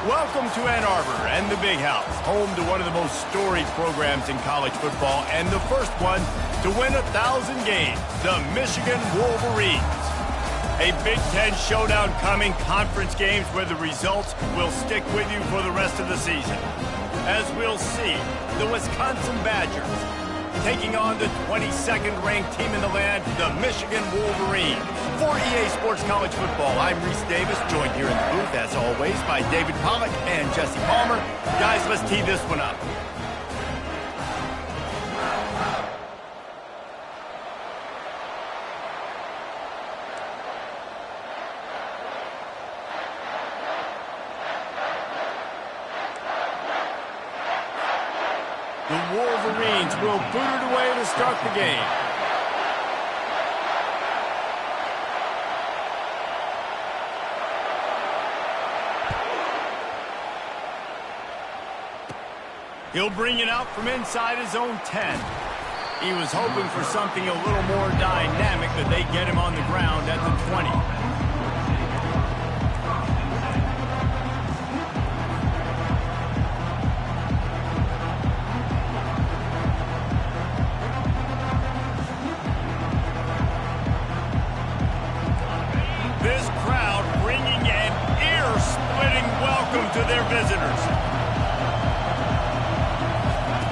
Welcome to Ann Arbor and the Big House, home to one of the most storied programs in college football and the first one to win 1,000 games, the Michigan Wolverines. A Big Ten showdown coming, conference games where the results will stick with you for the rest of the season. As we'll see, the Wisconsin Badgers taking on the 22nd ranked team in the land, the Michigan Wolverines. For EA Sports College Football, I'm Reese Davis, joined here in the booth, as always, by David Pollack and Jesse Palmer. Guys, let's tee this one up. The Wolverines will boot it away to start the game. He'll bring it out from inside his own 10. He was hoping for something a little more dynamic, but they get him on the ground at the 20. This crowd bringing an ear-splitting welcome to their visitors.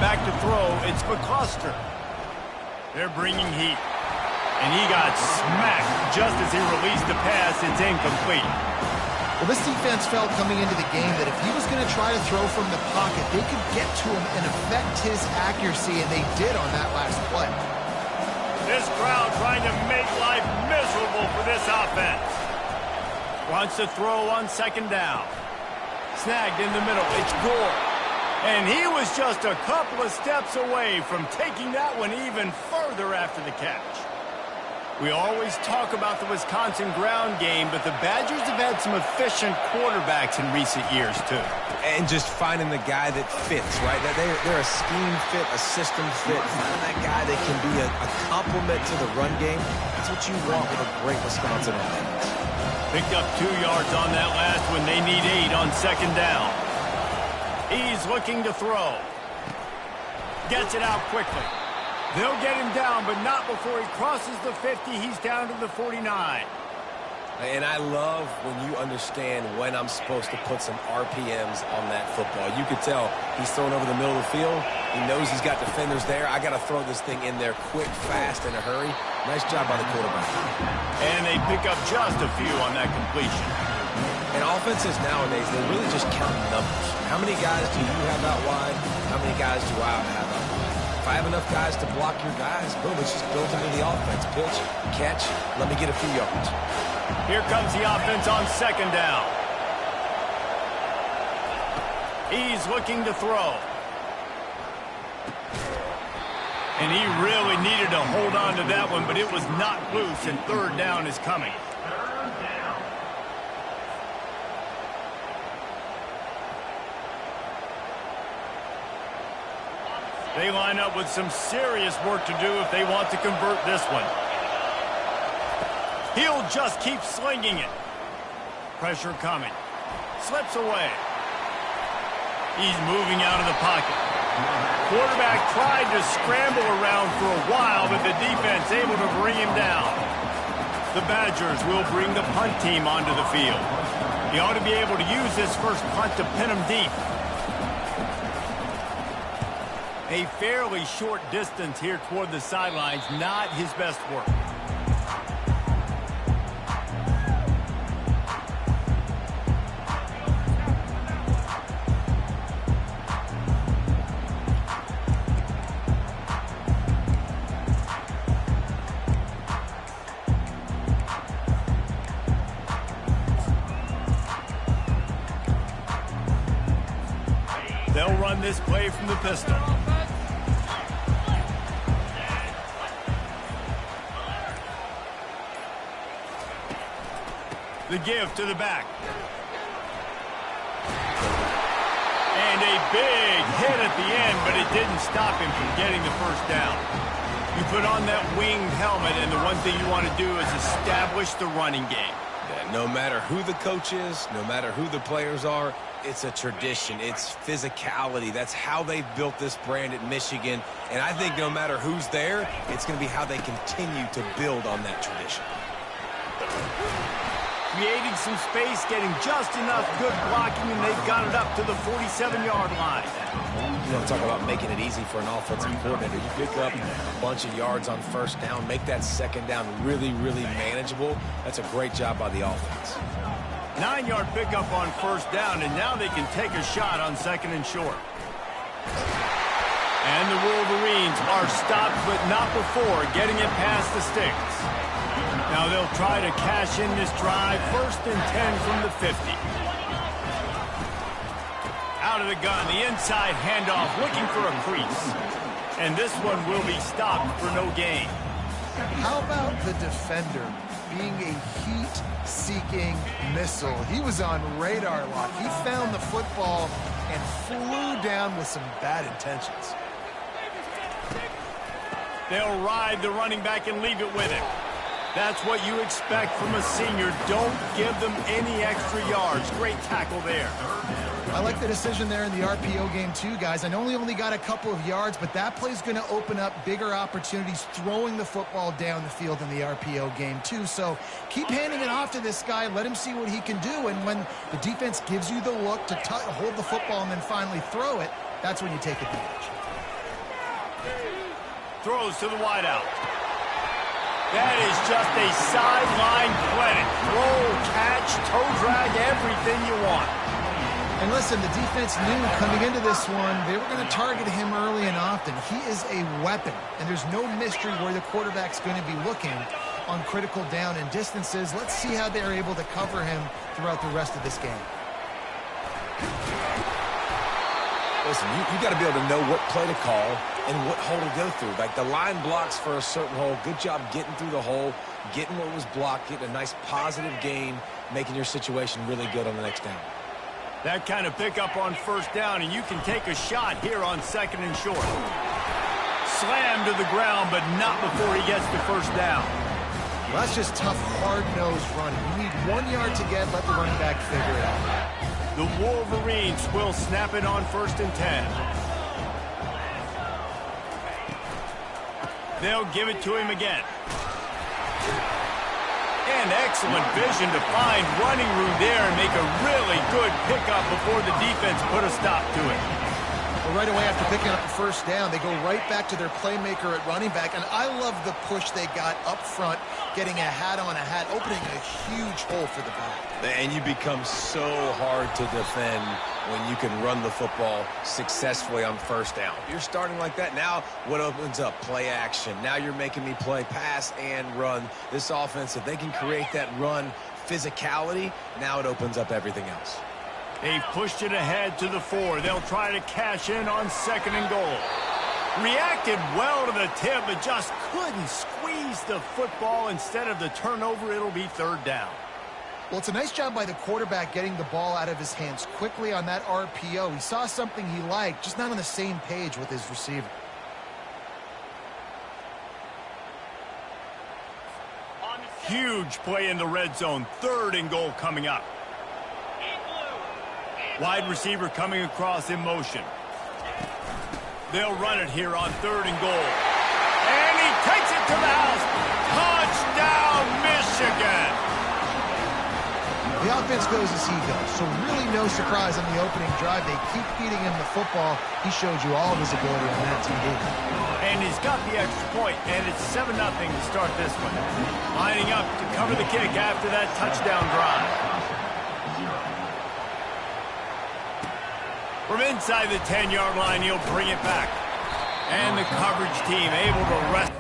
Back to throw, it's McCluster. They're bringing heat. And he got smacked just as he released the pass. It's incomplete. Well, this defense felt coming into the game that if he was going to try to throw from the pocket, they could get to him and affect his accuracy, and they did on that last play. This crowd trying to make life miserable for this offense. Wants to throw on second down. Snagged in the middle. It's Gore. And he was just a couple of steps away from taking that one even further after the catch. We always talk about the Wisconsin ground game, but the Badgers have had some efficient quarterbacks in recent years, too. And just finding the guy that fits, right? They're a scheme fit, a system fit. Finding that guy that can be a complement to the run game. That's what you want with a great Wisconsin offense. Picked up 2 yards on that last one. They need 8 on second down. He's looking to throw. Gets it out quickly. They'll get him down, but not before he crosses the 50. He's down to the 49. And I love when you understand when I'm supposed to put some RPMs on that football. You could tell he's throwing over the middle of the field. He knows he's got defenders there. I got to throw this thing in there quick, fast, in a hurry. Nice job by the quarterback. And they pick up just a few on that completion. And offenses nowadays, they're really just counting numbers. How many guys do you have out wide? How many guys do I have out wide? If I have enough guys to block your guys, boom, it's just built into the offense. Pitch, catch, let me get a few yards. Here comes the offense on second down. He's looking to throw. And he really needed to hold on to that one, but it was not loose, and third down is coming. They line up with some serious work to do if they want to convert this one. He'll just keep slinging it. Pressure coming. Slips away. He's moving out of the pocket. Quarterback tried to scramble around for a while, but the defense able to bring him down. The Badgers will bring the punt team onto the field. He ought to be able to use this first punt to pin him deep. A fairly short distance here toward the sidelines, not his best work. They'll run this play from the pistol. The give to the back. And a big hit at the end, but it didn't stop him from getting the first down. You put on that winged helmet, and the one thing you want to do is establish the running game. No matter who the coach is, no matter who the players are, it's a tradition. It's physicality. That's how they've built this brand at Michigan. And I think no matter who's there, it's going to be how they continue to build on that tradition. Creating some space, getting just enough good blocking, and they've got it up to the 47-yard line. You want to talk about making it easy for an offensive coordinator. You pick up a bunch of yards on first down, make that second down really, really manageable. That's a great job by the offense. 9-yard pickup on first down, and now they can take a shot on second and short. And the Wolverines are stopped, but not before getting it past the sticks. Now they'll try to cash in this drive, 1st and 10 from the 50. Out of the gun, the inside handoff, looking for a crease. And this one will be stopped for no gain. How about the defender being a heat-seeking missile? He was on radar lock. He found the football and flew down with some bad intentions. They'll ride the running back and leave it with him. That's what you expect from a senior. Don't give them any extra yards. Great tackle there. I like the decision there in the RPO game too, guys. I know he only got a couple of yards, but that play's going to open up bigger opportunities throwing the football down the field in the RPO game too. So keep handing it off to this guy. Let him see what he can do. And when the defense gives you the look to hold the football and then finally throw it, that's when you take advantage. Throws to the wideout. That is just a sideline clinic. Roll, catch, toe drag, everything you want. And listen, the defense knew coming into this one, they were going to target him early and often. He is a weapon, and there's no mystery where the quarterback's going to be looking on critical down and distances. Let's see how they're able to cover him throughout the rest of this game. Listen, you got to be able to know what play to call and what hole to go through. Like the line blocks for a certain hole. Good job getting through the hole, getting what was blocked, getting a nice positive gain, making your situation really good on the next down. That kind of pickup on first down, and you can take a shot here on second and short. Slammed to the ground, but not before he gets to first down. Well, that's just tough, hard-nosed running. You need 1 yard to get, let the running back figure it out. The Wolverines will snap it on 1st and 10. They'll give it to him again. And excellent vision to find running room there and make a really good pickup before the defense put a stop to it. Well, right away after picking up the first down, they go right back to their playmaker at running back. And I love the push they got up front, getting a hat on a hat, opening a huge hole for the back. And you become so hard to defend when you can run the football successfully on first down. If you're starting like that, now what opens up? Play action. Now you're making me play pass and run. This offense, if they can create that run physicality, now it opens up everything else. They've pushed it ahead to the 4. They'll try to cash in on second and goal. Reacted well to the tip, but just couldn't squeeze the football. Instead of the turnover, it'll be 3rd down. Well, it's a nice job by the quarterback getting the ball out of his hands quickly on that RPO. He saw something he liked, just not on the same page with his receiver. Huge play in the red zone. 3rd and goal coming up. Wide receiver coming across in motion. They'll run it here on 3rd and goal. And he takes it to the house. Touchdown, Michigan! The offense goes as he goes, so really no surprise on the opening drive. They keep feeding him the football. He showed you all of his ability on that TV. And he's got the extra point, and it's 7-0 to start this one. Lining up to cover the kick after that touchdown drive. From inside the 10-yard line, he'll bring it back. And the coverage team able to rest.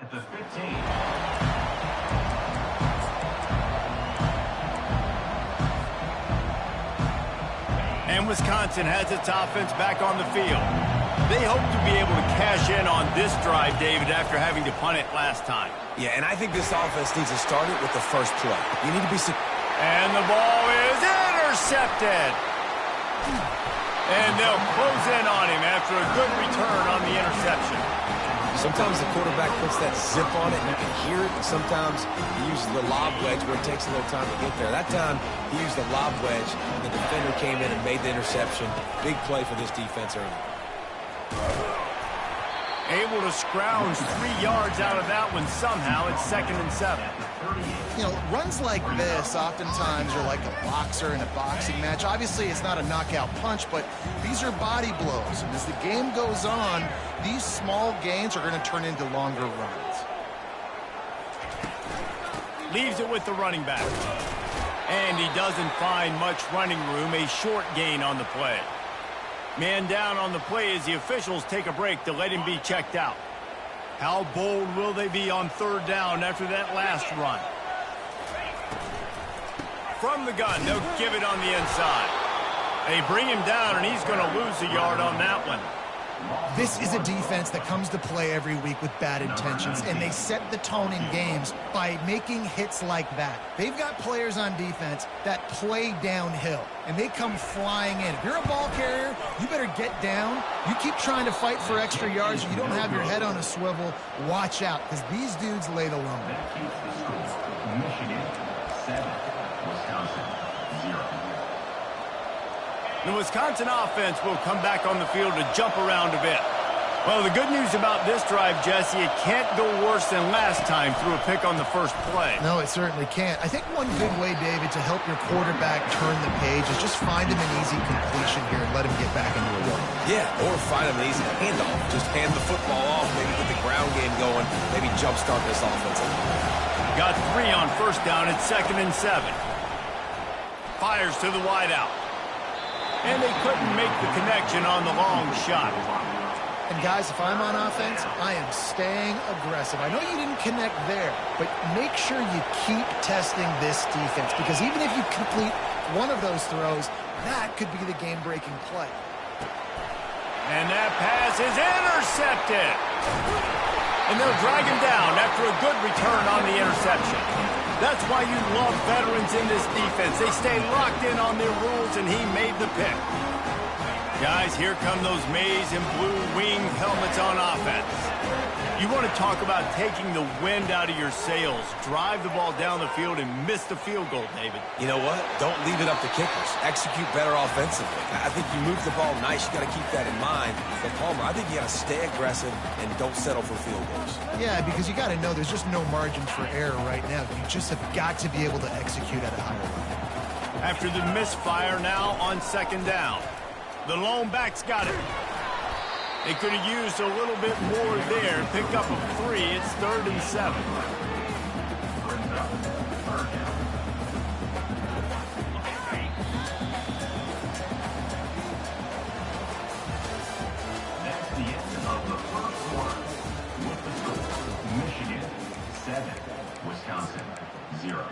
At the 15. And Wisconsin has its offense back on the field. They hope to be able to cash in on this drive, David, after having to punt it last time. Yeah, and I think this offense needs to start it with the first play. You need to be... And the ball is intercepted. And they'll close in on him after a good return on the interception. Sometimes the quarterback puts that zip on it and you can hear it, and sometimes he uses the lob wedge where it takes a little time to get there. That time, he used the lob wedge, and the defender came in and made the interception. Big play for this defense early. Able to scrounge 3 yards out of that one somehow. It's 2nd and 7. You know, runs like this oftentimes are like a boxer in a boxing match. Obviously, it's not a knockout punch, but these are body blows. And as the game goes on, these small gains are going to turn into longer runs. Leaves it with the running back. And he doesn't find much running room. A short gain on the play. Man down on the play as the officials take a break to let him be checked out. How bold will they be on 3rd down after that last run? From the gun, they'll give it on the inside. They bring him down, and he's going to lose a yard on that one. This is a defense that comes to play every week with bad intentions, and they set the tone in games by making hits like that. They've got players on defense that play downhill, and they come flying in. If you're a ball carrier, you better get down. You keep trying to fight for extra yards. You don't have your head on a swivel. Watch out, because these dudes lay the lumber. Michigan 7, Wisconsin 0. The Wisconsin offense will come back on the field to jump around a bit. Well, the good news about this drive, Jesse, it can't go worse than last time through a pick on the first play. No, it certainly can't. I think one good way, David, to help your quarterback turn the page is just find him an easy completion here and let him get back into a rhythm. Yeah, or find him an easy handoff. Just hand the football off, maybe get the ground game going, maybe jumpstart this offense. Got 3 on 1st down. It's 2nd and 7. Fires to the wideout. And they couldn't make the connection on the long shot. And guys, if I'm on offense, I am staying aggressive. I know you didn't connect there, but make sure you keep testing this defense, because even if you complete one of those throws, that could be the game-breaking play. And that pass is intercepted. And they'll drag him down after a good return on the interception. That's why you love veterans in this defense. They stay locked in on their rules, and he made the pick. Guys, here come those maize and blue wing helmets on offense. You want to talk about taking the wind out of your sails. Drive the ball down the field and miss the field goal, David. You know what? Don't leave it up to kickers. Execute better offensively. I think you move the ball nice. You got to keep that in mind. But, Palmer, I think you got to stay aggressive and don't settle for field goals. Yeah, because you got to know there's just no margin for error right now. You just have got to be able to execute at a higher level. After the misfire now on 2nd down. The lone back's got it. They could have used a little bit more there. Pick up a 3. It's 3rd and 7. That's the end of the first quarter. With the score, Michigan 7, Wisconsin 0.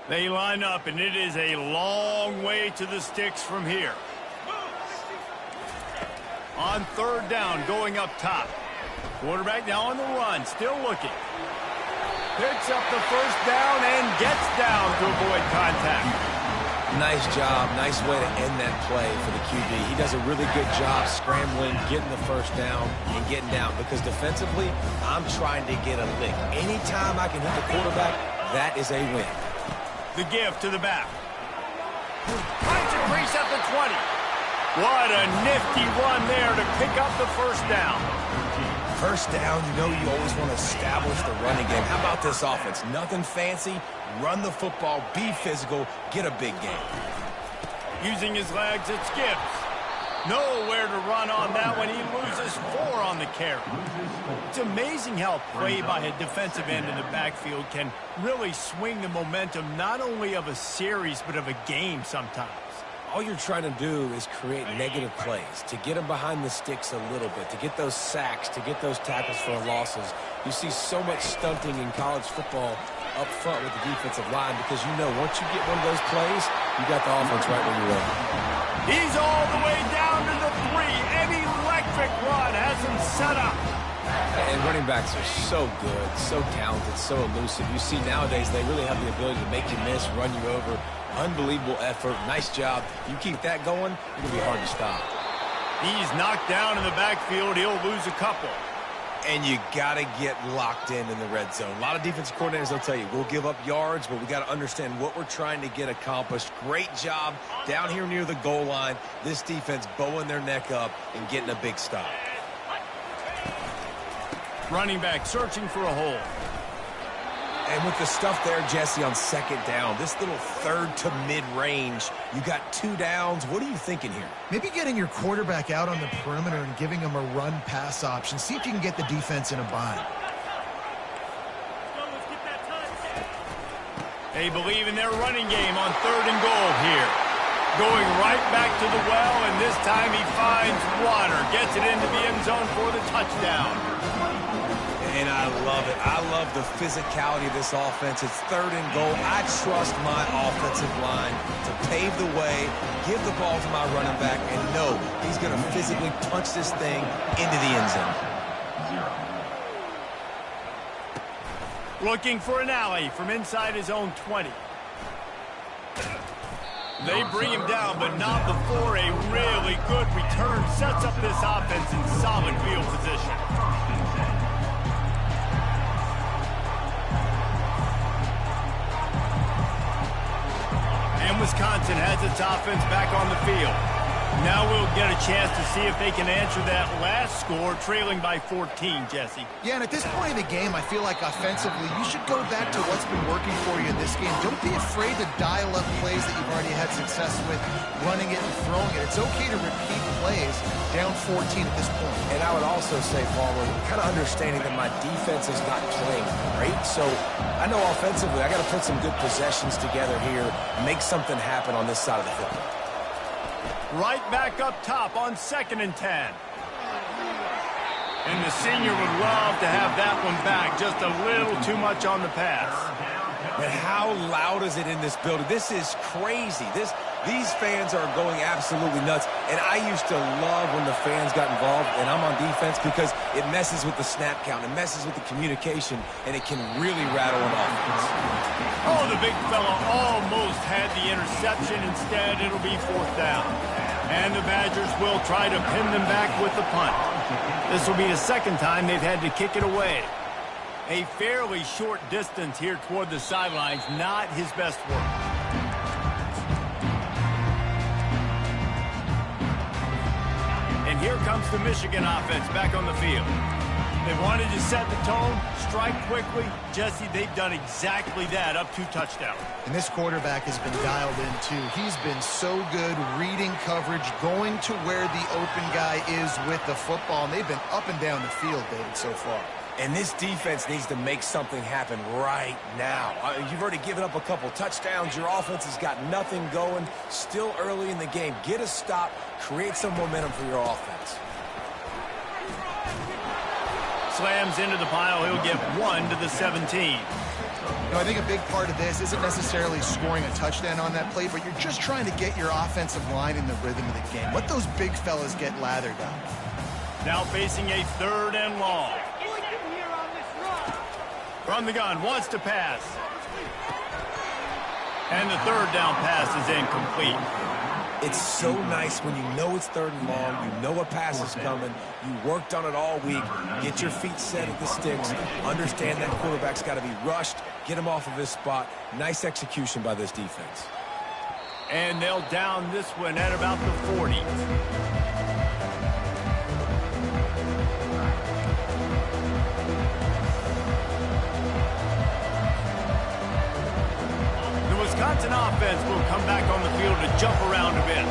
They line up, and it is a long way to the sticks from here. On 3rd down, going up top. Quarterback now on the run, still looking. Picks up the 1st down and gets down to avoid contact. Nice job. Nice way to end that play for the QB. He does a really good job scrambling, getting the 1st down, and getting down. Because defensively, I'm trying to get a lick. Anytime I can hit the quarterback, that is a win. The give to the back. Finds a crease at the 20. What a nifty run there to pick up the 1st down. 1st down, you know you always want to establish the running game. How about this offense? Nothing fancy. Run the football, be physical, get a big game. Using his legs, it skips. Nowhere to run on that one. He loses 4 on the carry. It's amazing how play by a defensive end in the backfield can really swing the momentum not only of a series but of a game sometimes. All you're trying to do is create negative plays, to get them behind the sticks a little bit, to get those sacks, to get those tackles for losses. You see so much stunting in college football up front with the defensive line because you know once you get one of those plays, you got the offense right where you want it. He's all the way down to the 3. An electric run has him set up. And running backs are so good, so talented, so elusive. You see nowadays they really have the ability to make you miss, run you over. Unbelievable effort. Nice job. You keep that going, it's going to be hard to stop. He's knocked down in the backfield. He'll lose a couple. And you got to get locked in the red zone. A lot of defensive coordinators, they'll tell you, we'll give up yards, but we got to understand what we're trying to get accomplished. Great job down here near the goal line. This defense bowing their neck up and getting a big stop. Running back searching for a hole. And with the stuff there, Jesse, on second down, this little third to mid-range, you got 2 downs. What are you thinking here? Maybe getting your quarterback out on the perimeter and giving him a run-pass option. See if you can get the defense in a bind. They believe in their running game on 3rd and goal here. Going right back to the well, and this time he finds water. Gets it into the end zone for the touchdown. And I love it. I love the physicality of this offense. It's 3rd and goal. I trust my offensive line to pave the way, give the ball to my running back, and know he's going to physically punch this thing into the end zone. Looking for an alley from inside his own 20. They bring him down, but not before a really good return sets up this offense in solid field position. And Wisconsin has its offense back on the field. Now we'll get a chance to see if they can answer that last score, trailing by 14, Jesse. Yeah, and at this point in the game, I feel like offensively, you should go back to what's been working for you in this game. Don't be afraid to dial up plays that you've already had success with, running it and throwing it. It's okay to repeat plays down 14 at this point. And I would also say, Palmer, kind of understanding that my defense is not playing great, so I know offensively I got to put some good possessions together here, make something happen on this side of the football. Right back up top on 2nd and 10. And the senior would love to have that one back. Just a little too much on the pass. But how loud is it in this building? This is crazy. These fans are going absolutely nuts. And I used to love when the fans got involved, and I'm on defense, because it messes with the snap count. It messes with the communication, and it can really rattle an offense. Oh, the big fella almost had the interception. Instead, it'll be 4th down. And the Badgers will try to pin them back with the punt. This will be the 2nd time they've had to kick it away. A fairly short distance here toward the sidelines, not his best work. And here comes the Michigan offense back on the field. They wanted to set the tone, strike quickly. Jesse, they've done exactly that, up 2 touchdowns. And this quarterback has been dialed in, too. He's been so good reading coverage, going to where the open guy is with the football, and they've been up and down the field, David, so far. And this defense needs to make something happen right now. You've already given up a couple touchdowns. Your offense has got nothing going. Still early in the game. Get a stop. Create some momentum for your offense. Slams into the pile. He'll get 1 to the 17. I think a big part of this isn't necessarily scoring a touchdown on that play, but you're just trying to get your offensive line in the rhythm of the game. Let those big fellas get lathered up. Now facing a 3rd and long. From the gun, wants to pass. And the 3rd down pass is incomplete. It's so nice when you know it's 3rd and long, you know a pass is coming, you worked on it all week, get your feet set at the sticks, understand that quarterback's got to be rushed, get him off of his spot. Nice execution by this defense. And they'll down this one at about the 40. Wisconsin offense will come back on the field to jump around a bit.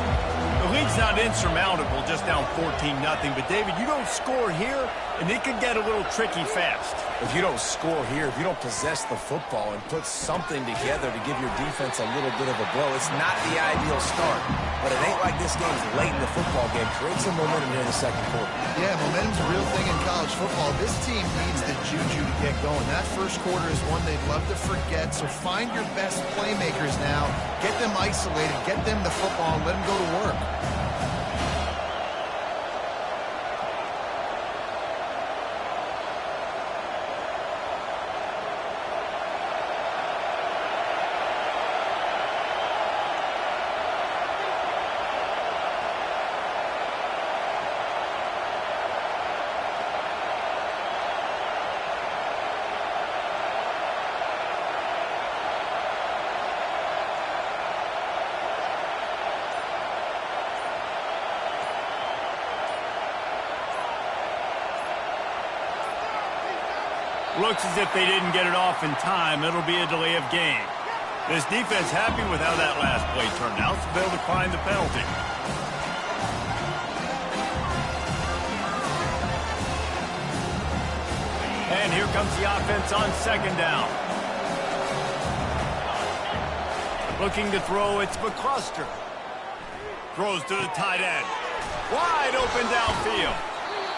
The lead's not insurmountable, just down 14-0. But, David, you don't score here, and it could get a little tricky fast. If you don't score here, if you don't possess the football and put something together to give your defense a little bit of a blow, it's not the ideal start. but it ain't like this game's late in the football game. Create some momentum here in the second quarter. Yeah, momentum's a real thing in college football. This team needs the juju to get going. That first quarter is one they'd love to forget, so find your best playmakers now. Get them isolated, get them the football, and let them go to work. Looks as if they didn't get it off in time. It'll be a delay of game. This defense happy with how that last play turned out, so they'll decline the penalty. And here comes the offense on second down. Looking to throw, it's McCluster. Throws to the tight end. Wide open downfield.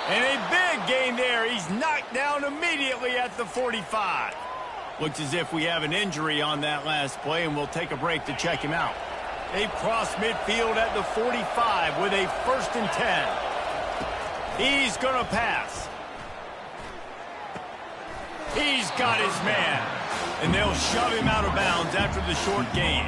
And a big gain there. He's knocked down immediately at the 45. Looks as if we have an injury on that last play, and we'll take a break to check him out. They cross midfield at the 45 with a 1st and 10. He's going to pass. He's got his man. And they'll shove him out of bounds after the short gain.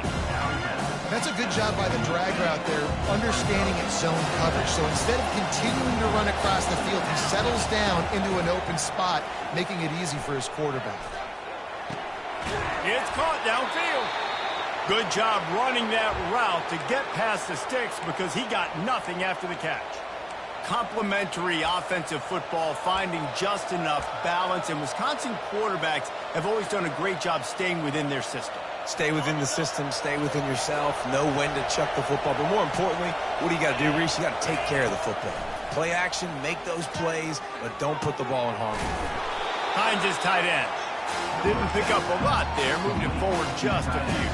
That's a good job by the drag route there, understanding its zone coverage. So instead of continuing to run across the field, he settles down into an open spot, making it easy for his quarterback. It's caught downfield. Good job running that route to get past the sticks because he got nothing after the catch. Complementary offensive football, finding just enough balance, and Wisconsin quarterbacks have always done a great job staying within their system. Stay within the system, stay within yourself, know when to chuck the football. But more importantly, what do you got to do, Reese? You got to take care of the football. Play action, make those plays, but don't put the ball in harm's way. Hines is tight end. Didn't pick up a lot there, moved it forward just a few.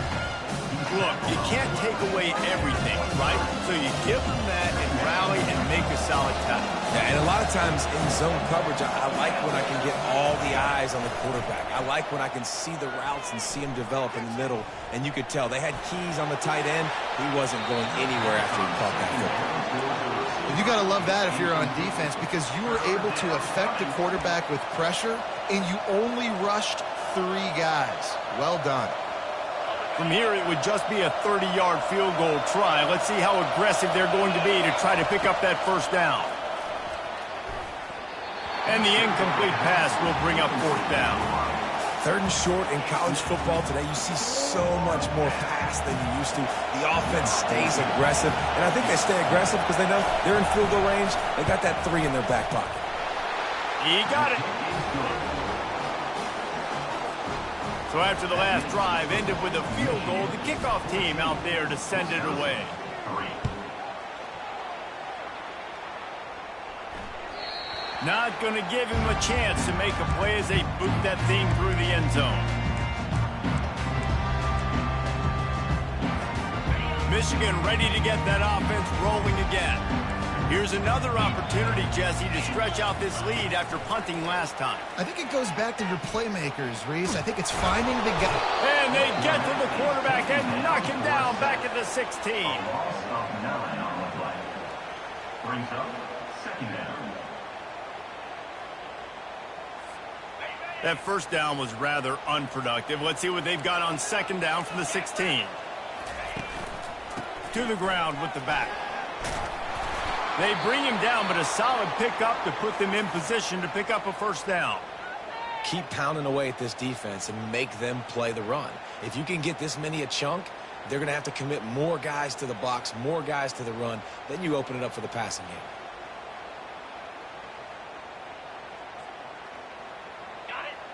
Look, you can't take away everything, right? So you give them that and rally and make a solid tackle. Yeah, and a lot of times in zone coverage, I like when I can get all the eyes on the quarterback. I like when I can see the routes and see him develop in the middle. And you could tell they had keys on the tight end. He wasn't going anywhere after he caught that football. You got to love that if you're on defense, because you were able to affect the quarterback with pressure, and you only rushed 3 guys. Well done. From here, it would just be a 30-yard field goal try. Let's see how aggressive they're going to be to try to pick up that first down. And the incomplete pass will bring up 4th down. 3rd and short in college football today. You see so much more pass than you used to. The offense stays aggressive, and I think they stay aggressive because they know they're in field goal range. They got that 3 in their back pocket. He got it. So after the last drive ended with a field goal, the kickoff team out there to send it away. Not going to give him a chance to make a play as they boot that thing through the end zone. Michigan ready to get that offense rolling again. Here's another opportunity, Jesse, to stretch out this lead after punting last time. I think it goes back to your playmakers, Reese. I think it's finding the guy. And they get to the quarterback and knock him down back at the 16. Loss of 9 on the play. Brings up 2nd down. That first down was rather unproductive. Let's see what they've got on 2nd down from the 16. To the ground with the back. They bring him down, but a solid pickup to put them in position to pick up a 1st down. Keep pounding away at this defense and make them play the run. If you can get this many a chunk, they're going to have to commit more guys to the box, more guys to the run. Then you open it up for the passing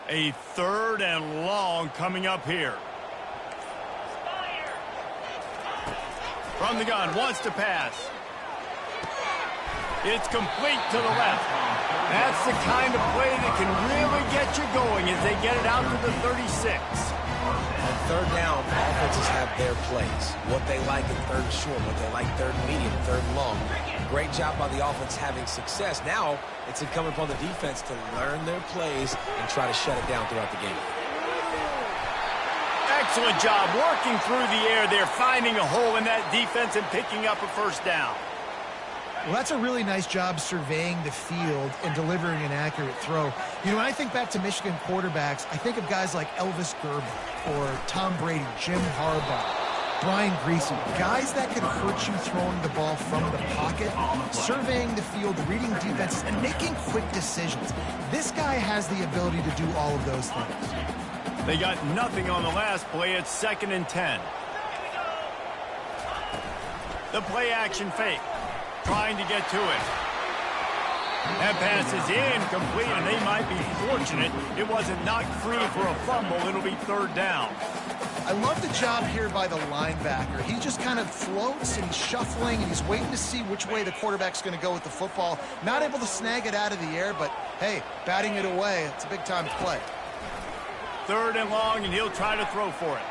A game. 3rd and long coming up here. From the gun, wants to pass. It's complete to the left. That's the kind of play that can really get you going as they get it out to the 36. On third down, offenses have their plays. What they like in third and short, what they like third and medium, third and long. Great job by the offense having success. Now it's incumbent upon the defense to learn their plays and try to shut it down throughout the game. Excellent job working through the air there, finding a hole in that defense and picking up a first down. Well, that's a really nice job surveying the field and delivering an accurate throw. You know, when I think back to Michigan quarterbacks, I think of guys like Elvis Gerber or Tom Brady, Jim Harbaugh, Brian Griese, guys that could hurt you throwing the ball from the pocket, surveying the field, reading defenses, and making quick decisions. This guy has the ability to do all of those things. They got nothing on the last play. It's 2nd and 10. The play action fake. Trying to get to it. That pass is incomplete, and they might be fortunate it wasn't knocked free for a fumble. It'll be 3rd down. I love the job here by the linebacker. He just kind of floats, and he's shuffling, and he's waiting to see which way the quarterback's going to go with the football. Not able to snag it out of the air, but, hey, batting it away, it's a big-time play. 3rd and long, and he'll try to throw for it.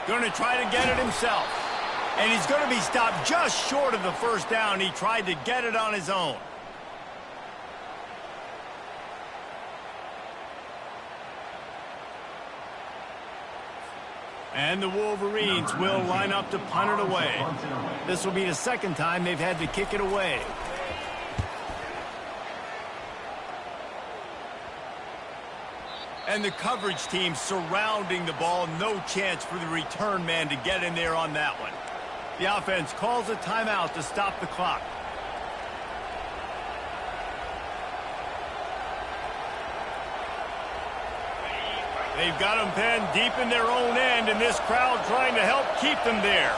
Going to try to get it himself. And he's going to be stopped just short of the first down. He tried to get it on his own. And the Wolverines will line up to punt it away. This will be the 2nd time they've had to kick it away. And the coverage team surrounding the ball. No chance for the return man to get in there on that one. The offense calls a timeout to stop the clock. They've got them penned deep in their own end, and this crowd trying to help keep them there.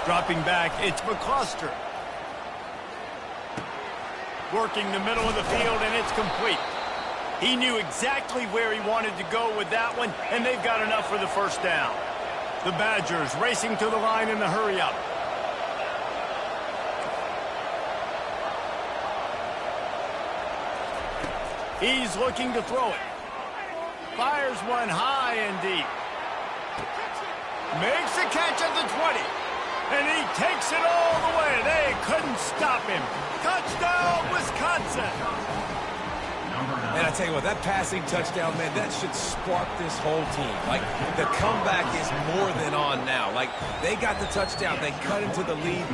Dropping back, it's McCluster. Working the middle of the field, and it's complete. He knew exactly where he wanted to go with that one, and they've got enough for the first down. The Badgers racing to the line in the hurry-up. He's looking to throw it. Fires one high and deep. Makes the catch at the 20. And he takes it all the way. They couldn't stop him. Touchdown, Wisconsin. And I tell you what, that passing touchdown, man, that should spark this whole team. Like, the comeback is more than on now. Like, they got the touchdown. They cut into the lead.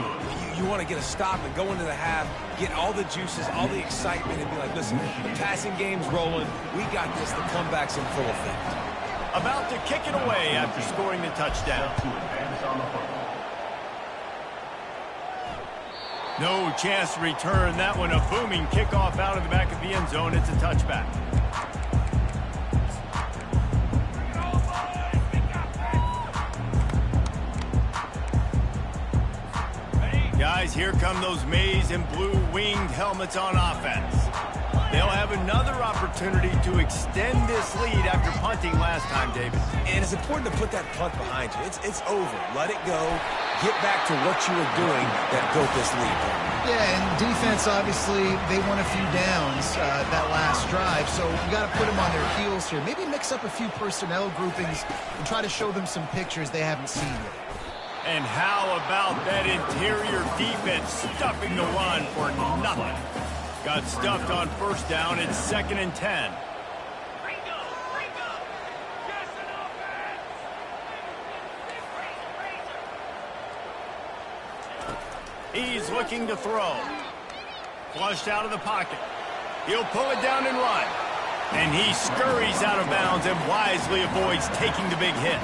You want to get a stop and go into the half, get all the juices, all the excitement, and be like, listen, the passing game's rolling. We got this. The comeback's in full effect. About to kick it away after scoring the touchdown. No chance to return that one. A booming kickoff out of the back of the end zone. It's a touchback. Guys, here come those maize and blue winged helmets on offense. They'll have another opportunity to extend this lead after punting last time, David. And it's important to put that punt behind you. It's over. Let it go. Get back to what you were doing that built this lead. Yeah, and defense, obviously, they won a few downs that last drive, so you got to put them on their heels here. Maybe mix up a few personnel groupings and try to show them some pictures they haven't seen yet. And how about that interior defense stuffing the run for nothing? Got stuffed on first down. It's 2nd and 10. He's looking to throw. Flushed out of the pocket. He'll pull it down and run. And he scurries out of bounds and wisely avoids taking the big hit.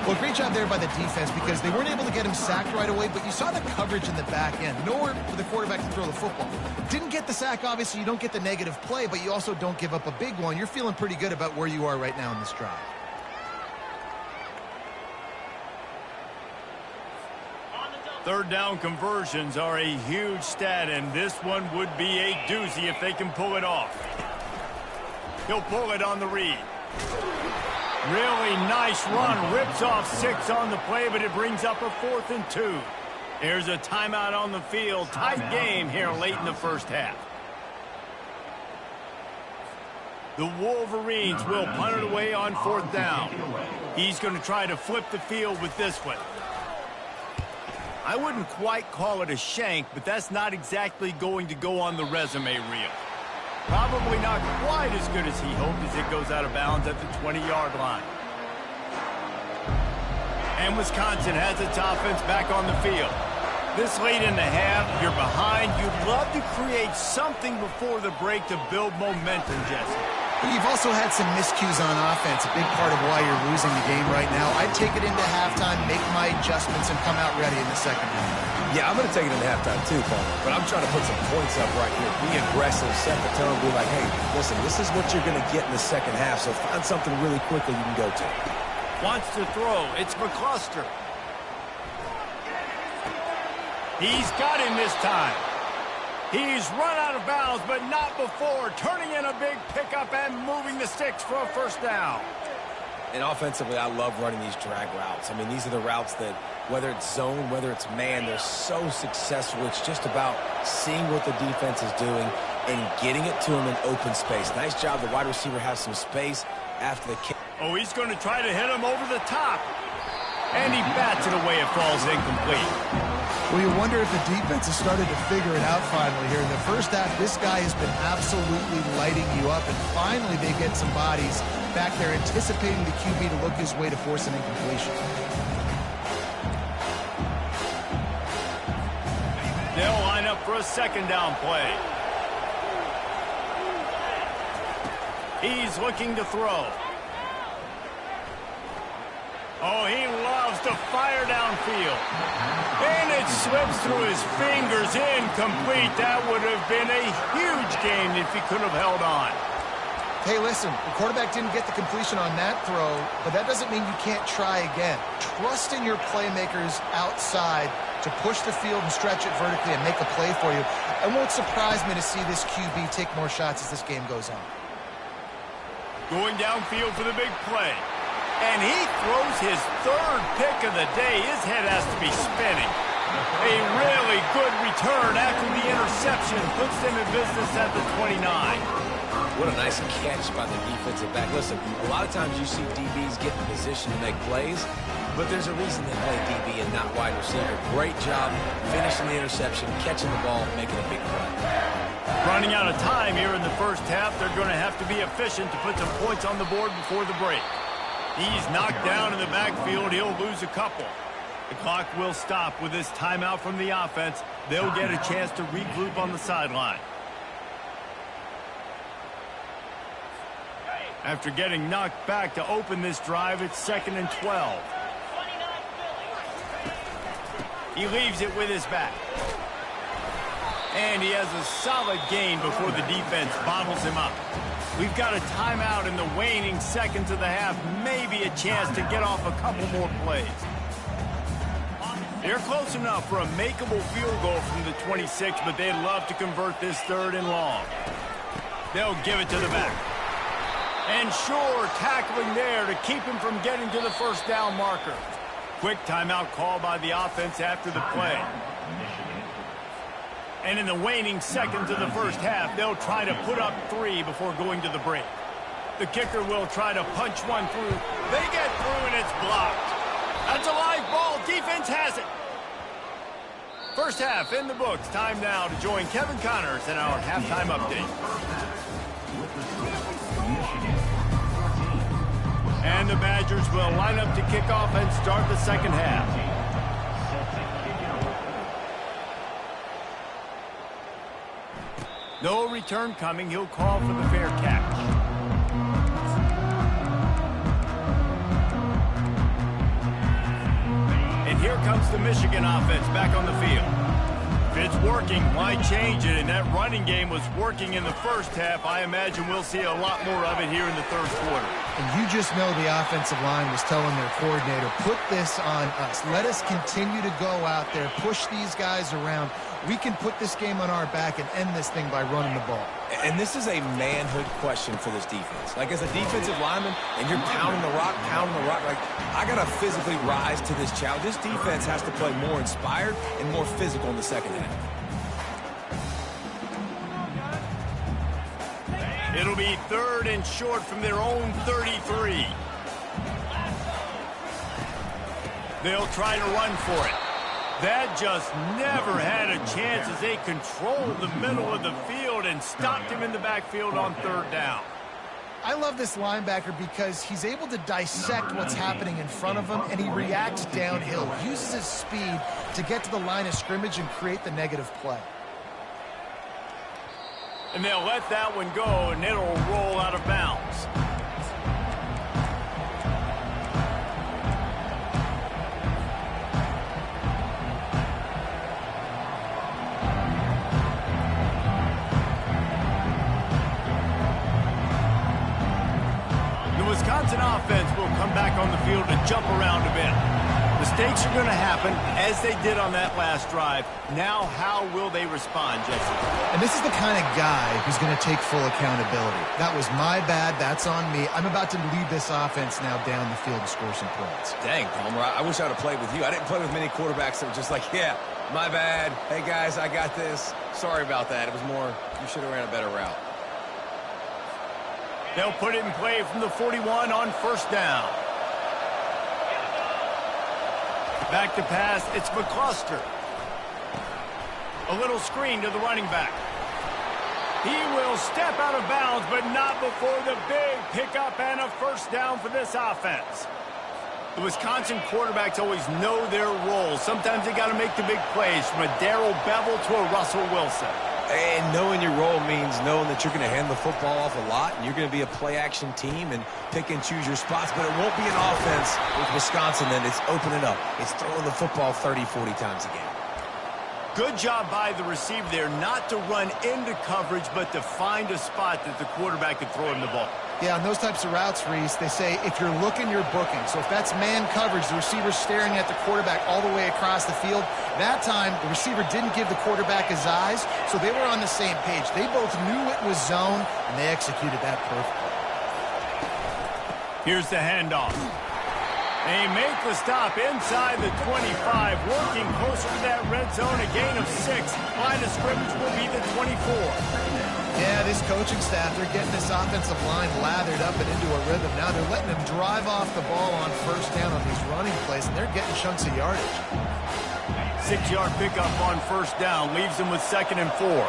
Well, great job there by the defense because they weren't able to get him sacked right away, but you saw the coverage in the back end. Nowhere for the quarterback to throw the football. Didn't get the sack, obviously. You don't get the negative play, but you also don't give up a big one. You're feeling pretty good about where you are right now in this drive. Third down conversions are a huge stat, and this one would be a doozy if they can pull it off. He'll pull it on the read. Really nice run. Rips off 6 on the play, but it brings up a 4th and 2. There's a timeout on the field. Tight game here late in the first half. The Wolverines will punt it away on 4th down. He's going to try to flip the field with this one. I wouldn't quite call it a shank, but that's not exactly going to go on the resume reel. Probably not quite as good as he hoped as it goes out of bounds at the 20-yard line. And Wisconsin has its offense back on the field. This late in the half, you're behind. You'd love to create something before the break to build momentum, Jesse. You've also had some miscues on offense, a big part of why you're losing the game right now. I'd take it into halftime, make my adjustments, and come out ready in the second half. Yeah, I'm going to take it into halftime too, Paul. But I'm trying to put some points up right here. Be aggressive, set the tone, be like, hey, listen, this is what you're going to get in the second half, so find something really quickly you can go to. Wants to throw. It's McCluster. He's got him this time. He's run out of bounds, but not before. Turning in a big pickup and moving the sticks for a first down. And offensively, I love running these drag routes. I mean, these are the routes that, whether it's zone, whether it's man, they're so successful. It's just about seeing what the defense is doing and getting it to them in open space. Nice job. The wide receiver has some space after the kick. Oh, he's going to try to hit him over the top. And he bats it away. It falls incomplete. Well, you wonder if the defense has started to figure it out finally here. In the first half, this guy has been absolutely lighting you up, and finally they get some bodies back there anticipating the QB to look his way to force an incompletion. They'll line up for a second down play. He's looking to throw. Oh, he loves to fire downfield. And it slips through his fingers, incomplete. That would have been a huge game if he could have held on. Hey, listen, the quarterback didn't get the completion on that throw, but that doesn't mean you can't try again. Trust in your playmakers outside to push the field and stretch it vertically and make a play for you. It won't surprise me to see this QB take more shots as this game goes on. Going downfield for the big play. And he throws his third pick of the day. His head has to be spinning. A really good return after the interception puts them in business at the 29. What a nice catch by the defensive back. Listen, a lot of times you see DBs get in position to make plays, but there's a reason they play DB and not wide receiver. Great job finishing the interception, catching the ball, making a big play. Running out of time here in the first half, they're going to have to be efficient to put some points on the board before the break. He's knocked down in the backfield. He'll lose a couple. The clock will stop with this timeout from the offense. They'll get a chance to regroup on the sideline. After getting knocked back to open this drive, it's 2nd and 12. He leaves it with his back. And he has a solid gain before the defense bottles him up. We've got a timeout in the waning seconds of the half. Maybe a chance to get off a couple more plays. They're close enough for a makeable field goal from the 26, but they'd love to convert this 3rd and long. They'll give it to the back. And sure, tackling there to keep him from getting to the first down marker. Quick timeout call by the offense after the play. And in the waning seconds of the first half, they'll try to put up 3 before going to the break. The kicker will try to punch one through. They get through and it's blocked. That's a live ball. Defense has it. First half in the books. Time now to join Kevin Connors in our halftime update. And the Badgers will line up to kick off and start the second half. No return coming. He'll call for the fair catch. And here comes the Michigan offense back on the field. If it's working, why change it? And that running game was working in the first half. I imagine we'll see a lot more of it here in the third quarter. And you just know the offensive line was telling their coordinator, put this on us. Let us continue to go out there, push these guys around. We can put this game on our back and end this thing by running the ball. And this is a manhood question for this defense. Like, as a defensive lineman, and you're pounding the rock, like, I got to physically rise to this challenge. This defense has to play more inspired and more physical in the second half. It'll be 3rd and short from their own 33. They'll try to run for it. That just never had a chance as they controlled the middle of the field and stopped him in the backfield on third down. I love this linebacker because he's able to dissect what's happening in front of him, and he reacts downhill, uses his speed to get to the line of scrimmage and create the negative play. And they'll let that one go, and it'll roll out of bounds. The Wisconsin offense will come back on the field to jump around a bit. Mistakes are going to happen, as they did on that last drive. Now, how will they respond, Jesse? And this is the kind of guy who's going to take full accountability. That was my bad. That's on me. I'm about to lead this offense now down the field and score some points. Dang, Palmer, I wish I would have played with you. I didn't play with many quarterbacks that were just like, yeah, my bad. Hey, guys, I got this. Sorry about that. It was more, you should have ran a better route. They'll put it in play from the 41 on first down. Back to pass, it's McCluster. A little screen to the running back. He will step out of bounds, but not before the big pickup and a first down for this offense. The Wisconsin quarterbacks always know their role. Sometimes they got to make the big plays, from a Darrell Bevell to a Russell Wilson. And knowing your role means knowing that you're going to hand the football off a lot, and you're going to be a play-action team and pick and choose your spots, but it won't be an offense with Wisconsin then. It's opening up. It's throwing the football 30, 40 times a game. Good job by the receiver there not to run into coverage, but to find a spot that the quarterback could throw him the ball. Yeah, on those types of routes, Reese, they say if you're looking, you're booking. So if that's man coverage, the receiver's staring at the quarterback all the way across the field. That time, the receiver didn't give the quarterback his eyes, so they were on the same page. They both knew it was zone, and they executed that perfectly. Here's the handoff. They make the stop inside the 25, working closer to that red zone, a gain of 6. Line of scrimmage will be the 24. Yeah, this coaching staff, they're getting this offensive line lathered up and into a rhythm. Now they're letting them drive off the ball on first down on these running plays, and they're getting chunks of yardage. 6-yard pickup on first down leaves them with 2nd and 4.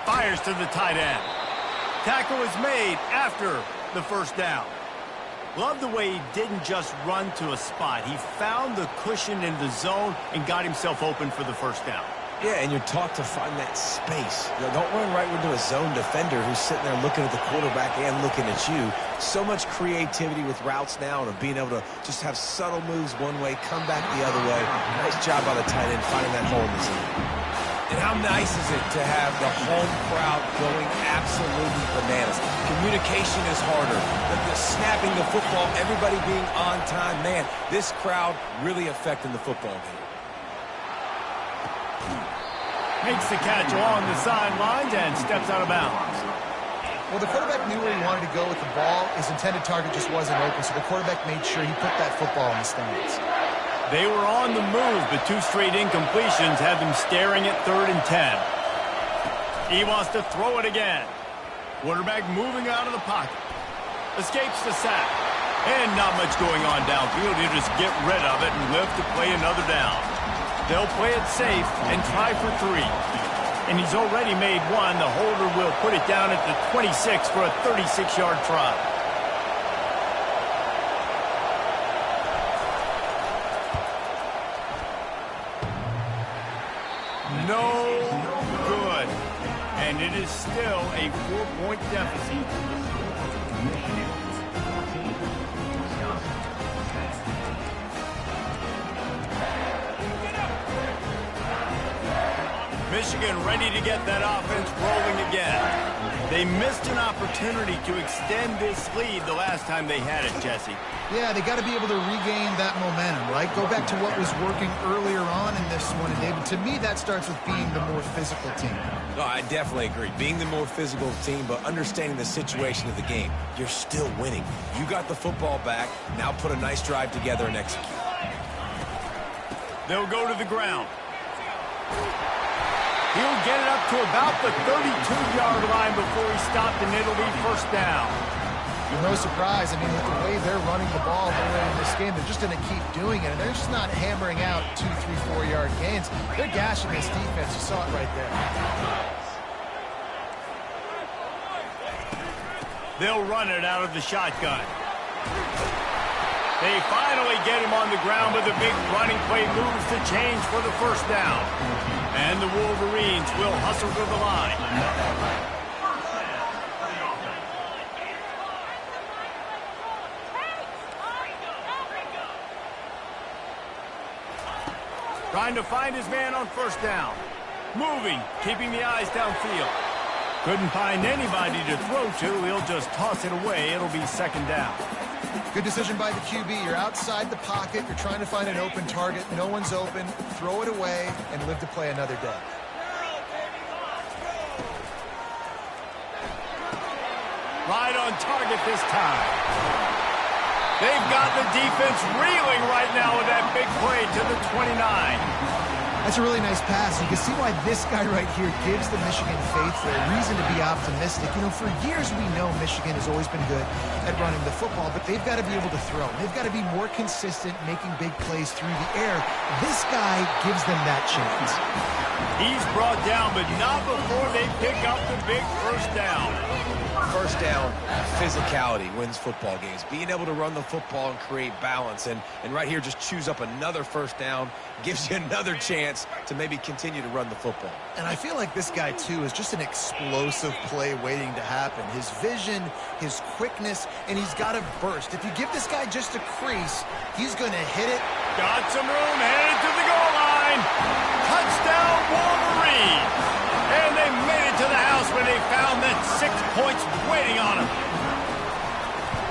Fires to the tight end. Tackle is made after the first down. Love the way he didn't just run to a spot. He found the cushion in the zone and got himself open for the first down. Yeah, and you're taught to find that space. You know, don't run right into a zone defender who's sitting there looking at the quarterback and looking at you. So much creativity with routes now and of being able to just have subtle moves one way, come back the other way. Nice job by the tight end finding that hole in the zone. And how nice is it to have the home crowd going absolutely bananas? Communication is harder. The snapping the football, everybody being on time. Man, this crowd really affecting the football game. Makes the catch along the sidelines and steps out of bounds. Well, the quarterback knew where he wanted to go with the ball. His intended target just wasn't open, so the quarterback made sure he put that football in the stands. They were on the move, but 2 straight incompletions had them staring at 3rd and 10. He wants to throw it again. Quarterback moving out of the pocket. Escapes the sack. And not much going on downfield. He'll just get rid of it and live to play another down. They'll play it safe and try for 3. And he's already made 1. The holder will put it down at the 26 for a 36-yard try. No good. And it is still a 4-point deficit. Michigan ready to get that offense rolling again. They missed an opportunity to extend this lead the last time they had it, Jesse. Yeah, they got to be able to regain that momentum, right? Go back to what was working earlier on in this one. And David, to me, that starts with being the more physical team. No, I definitely agree. Being the more physical team, but understanding the situation of the game. You're still winning. You got the football back. Now put a nice drive together and execute. They'll go to the ground. He'll get it up to about the 32-yard line before he stopped, and it'll be first down. No surprise. I mean, with the way they're running the ball early in this game, they're just going to keep doing it. And they're just not hammering out 2, 3, 4-yard gains. They're gashing this defense. You saw it right there. They'll run it out of the shotgun. They finally get him on the ground, but the big running play moves the change for the first down. And the Wolverines will hustle to the line. Trying to find his man on first down. Moving, keeping the eyes downfield. Couldn't find anybody to throw to. He'll just toss it away. It'll be second down. Good decision by the QB. You're outside the pocket. You're trying to find an open target. No one's open. Throw it away and live to play another day. Right on target this time. They've got the defense reeling right now with that big play to the 29. That's a really nice pass. You can see why this guy right here gives the Michigan faithful a reason to be optimistic. You know, for years we know Michigan has always been good at running the football, but they've got to be able to throw. They've got to be more consistent making big plays through the air. This guy gives them that chance. He's brought down, but not before they pick up the big first down. First down, physicality wins football games. Being able to run the football and create balance. And right here, just choose up another first down. Gives you another chance to maybe continue to run the football. And I feel like this guy, too, is just an explosive play waiting to happen. His vision, his quickness, and he's got a burst. If you give this guy just a crease, he's going to hit it. Got some room, headed to the goal line. Touchdown, Wolverine. And they made it to the house when they found that 6 points waiting on them.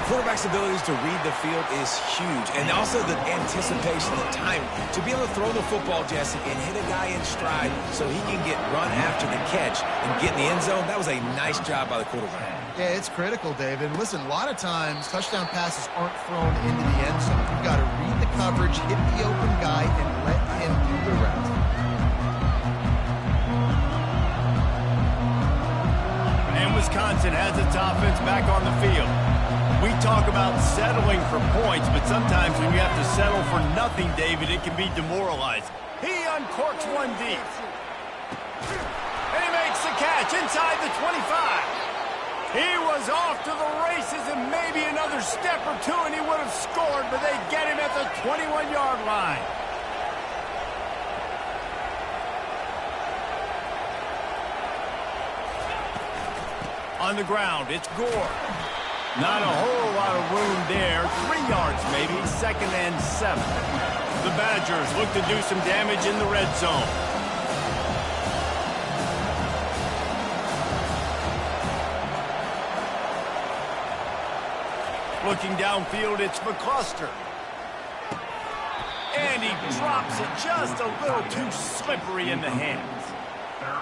Quarterback's abilities to read the field is huge. And also the anticipation, the time. To be able to throw the football, Jesse, and hit a guy in stride so he can get run after the catch and get in the end zone, that was a nice job by the quarterback. Yeah, it's critical, David. Listen, a lot of times touchdown passes aren't thrown into the end zone. You've got to read the coverage, hit the open guy, and let him do the rest. Wisconsin has its offense back on the field. We talk about settling for points, but sometimes when you have to settle for nothing, David, it can be demoralizing. He uncorks one deep. And he makes the catch inside the 25. He was off to the races and maybe another step or two and he would have scored, but they get him at the 21-yard line. On the ground, it's Gore. Not a whole lot of room there. 3 yards maybe, second and 7. The Badgers look to do some damage in the red zone. Looking downfield, it's McCluster. And he drops it just a little too slippery in the hands.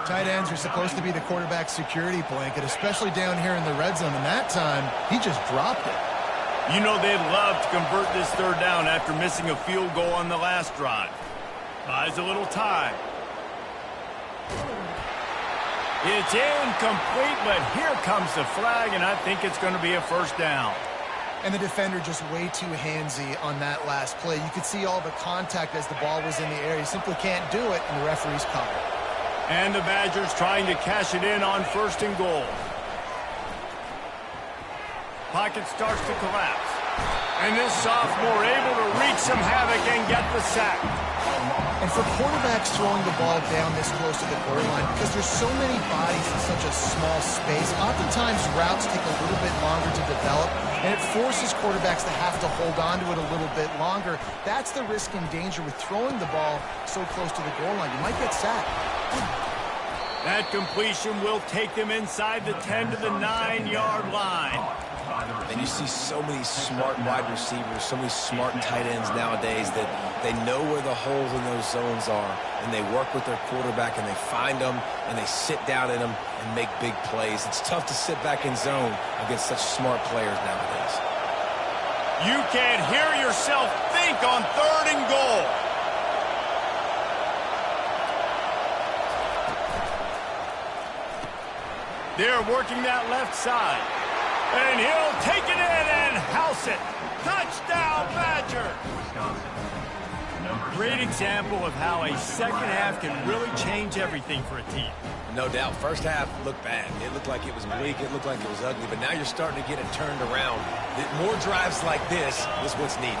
Tight ends are supposed to be the quarterback's security blanket, especially down here in the red zone. And that time, he just dropped it. You know they'd love to convert this third down after missing a field goal on the last drive. Buys a little time. It's incomplete, but here comes the flag, and I think it's going to be a first down. And the defender just way too handsy on that last play. You could see all the contact as the ball was in the air. He simply can't do it, and the referee's caught it. And the Badgers trying to cash it in on first and goal. Pocket starts to collapse. And this sophomore able to wreak some havoc and get the sack. And for quarterbacks throwing the ball down this close to the goal line, because there's so many bodies in such a small space, oftentimes routes take a little bit longer to develop, and it forces quarterbacks to have to hold on to it a little bit longer. That's the risk and danger with throwing the ball so close to the goal line. You might get sacked. That completion will take them inside the 10 to the 9-yard line. And you see so many smart wide receivers, so many smart tight ends nowadays that they know where the holes in those zones are, and they work with their quarterback, and they find them, and they sit down in them and make big plays. It's tough to sit back in zone against such smart players nowadays. You can't hear yourself think on third and goal. They're working that left side. And he'll take it in and house it. Touchdown, Badger. Great example of how a second half can really change everything for a team. No doubt. First half looked bad. It looked like it was bleak. It looked like it was ugly. But now you're starting to get it turned around. More drives like this is what's needed.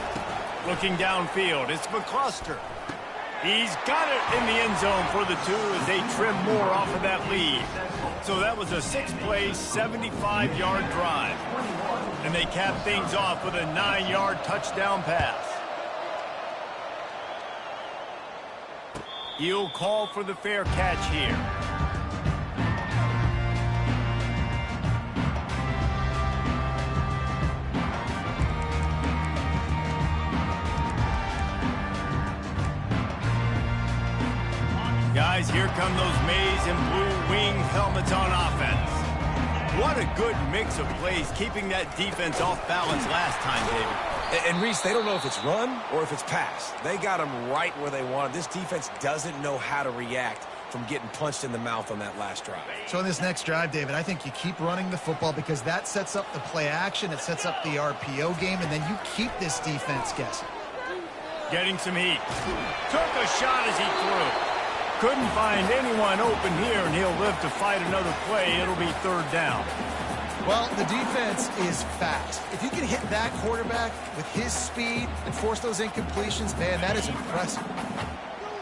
Looking downfield, it's McCluster. He's got it in the end zone for the 2 as they trim more off of that lead. So that was a 6-play, 75-yard drive. And they cap things off with a 9-yard touchdown pass. He'll call for the fair catch here. Guys, here come those maize and blue wing helmets on offense. What a good mix of plays, keeping that defense off balance last time, David. And Reese, they don't know if it's run or if it's pass. They got them right where they want them. This defense doesn't know how to react from getting punched in the mouth on that last drive. So in this next drive, David, I think you keep running the football because that sets up the play action, it sets up the RPO game, and then you keep this defense guessing. Getting some heat. Took a shot as he threw. Couldn't find anyone open here, and he'll live to fight another play. It'll be 3rd down. Well, the defense is fast. If you can hit that quarterback with his speed and force those incompletions, man, that is impressive.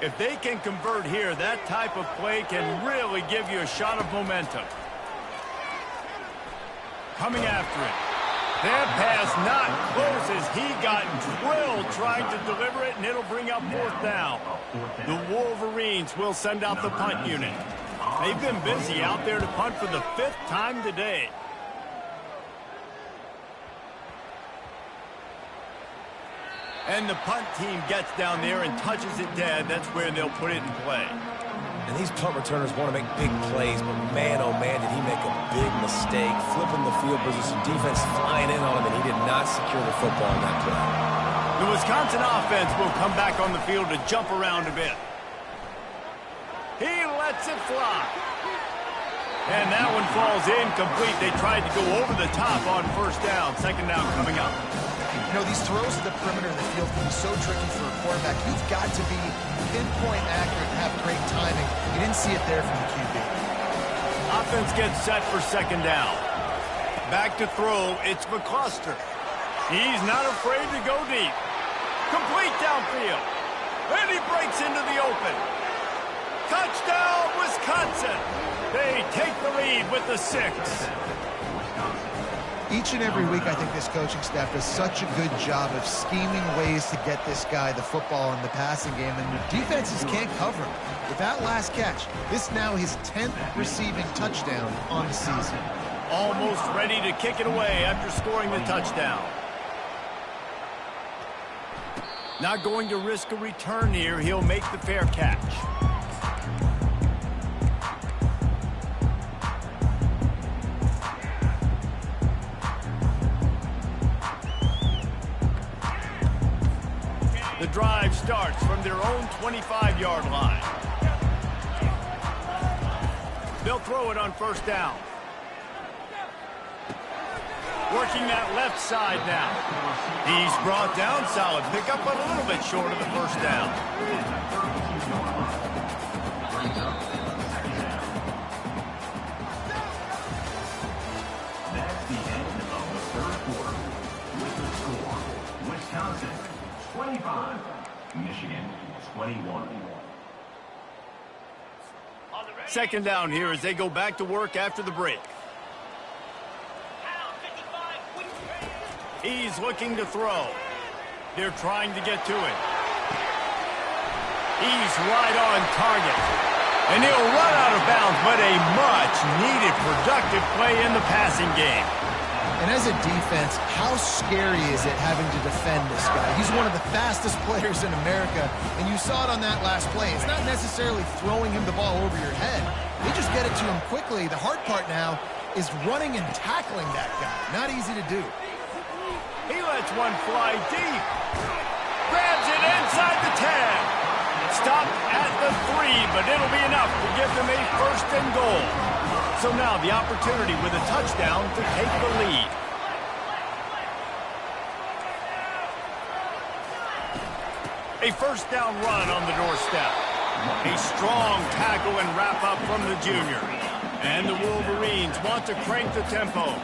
If they can convert here, that type of play can really give you a shot of momentum. Coming after it. That pass not close as he got drilled trying to deliver it, and it'll bring up 4th down. The Wolverines will send out the punt unit. They've been busy out there to punt for the 5th time today. And the punt team gets down there and touches it dead. That's where they'll put it in play. And these punt returners want to make big plays, but man, oh man, did he make a big mistake. Flipping the field position, defense flying in on him, and he did not secure the football on that play. The Wisconsin offense will come back on the field to jump around a bit. He lets it fly. And that one falls incomplete. They tried to go over the top on 1st down. 2nd down coming up. You know, these throws to the perimeter of the field can be so tricky for a quarterback. You've got to be pinpoint accurate and have great timing. You didn't see it there from the QB. Offense gets set for 2nd down. Back to throw, it's McCluster. He's not afraid to go deep. Complete downfield. And he breaks into the open. Touchdown, Wisconsin. They take the lead with the 6. Each and every week, I think this coaching staff does such a good job of scheming ways to get this guy the football in the passing game, and the defenses can't cover him. With that last catch, this now his 10th receiving touchdown on the season. Almost ready to kick it away after scoring the touchdown. Not going to risk a return here. He'll make the fair catch. The drive starts from their own 25-yard line. They'll throw it on 1st down. Working that left side now. He's brought down, solid pickup, but a little bit short of the 1st down. That's the end of the 3rd quarter. With the score, Wisconsin 25, Michigan 21. 2nd down here as they go back to work after the break. He's looking to throw. They're trying to get to it. He's right on target. And he'll run out of bounds, but a much-needed productive play in the passing game. And as a defense, how scary is it having to defend this guy? He's one of the fastest players in America, and you saw it on that last play. It's not necessarily throwing him the ball over your head. They just get it to him quickly. The hard part now is running and tackling that guy. Not easy to do. He lets one fly deep. Grabs it inside the 10. Stopped at the 3, but it'll be enough to give them a 1st and goal. So now the opportunity with a touchdown to take the lead. A first down run on the doorstep. A strong tackle and wrap up from the junior. And the Wolverines want to crank the tempo.